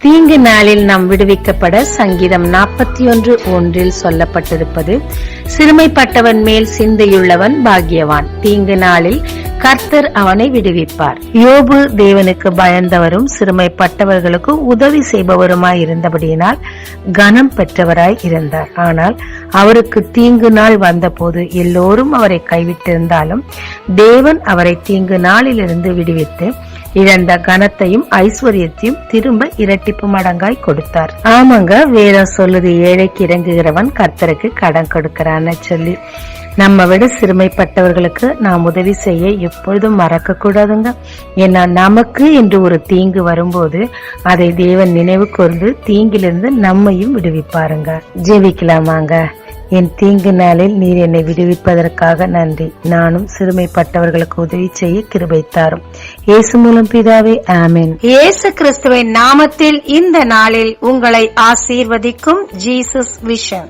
தீங்கு நாளில் நாம் விடுவிக்கப்பட சங்கீதம் 41:1 சொல்லப்பட்டிருப்பது, சிறுமைப்பட்டவன் மேல் சிந்தையுள்ளவன் பாக்கியவான், தீங்கு நாளில் கர்த்தர் அவனை விடுவிப்பார். யோபு தேவனுக்கு பயந்தவரும் சிறுமைப்பட்டவர்களுக்கு உதவி செய்பவருமாய் இருந்தபடியினால் கனம் பெற்றவராய் இருந்தார். ஆனால் அவருக்கு தீங்கு நாள் வந்தபோது எல்லோரும் அவரை கைவிட்டிருந்தாலும் தேவன் அவரை தீங்கு நாளிலிருந்து விடுவித்து இழந்த கனத்தையும் ஐஸ்வர்யத்தையும் திரும்ப இரட்டிப்பு மடங்காய் கொடுத்தார். ஆமாங்க, வேதம் சொல்லுது, ஏழைக்கு இறங்குகிறவன் கர்த்தருக்கு கடன் கொடுக்கிறான்னு சொல்லி. நம்ம விட சிறுமைப்பட்டவர்களுக்கு நாம் உதவி செய்ய எப்பொழுதும் மறக்க கூடாதுங்க. ஏன்னா நமக்கு என்று ஒரு தீங்கு வரும்போது அதை தேவன் நினைவு கூர்ந்து தீங்கிலிருந்து நம்மையும் விடுவிப்பாருங்க. ஜெபிக்கலாமாங்க. என் தீங்கு நாளில் நீர் என்னை விடுவிப்பதற்காக நன்றி. நானும் சிறுமைப்பட்டவர்களுக்கு உதவி செய்ய கிருபை தாரும். இயேசு மூலம் பிதாவே, ஆமென். இயேசு கிறிஸ்துவின் நாமத்தில் இந்த நாளில் உங்களை ஆசீர்வதிக்கும் ஜீசஸ் விஷன்.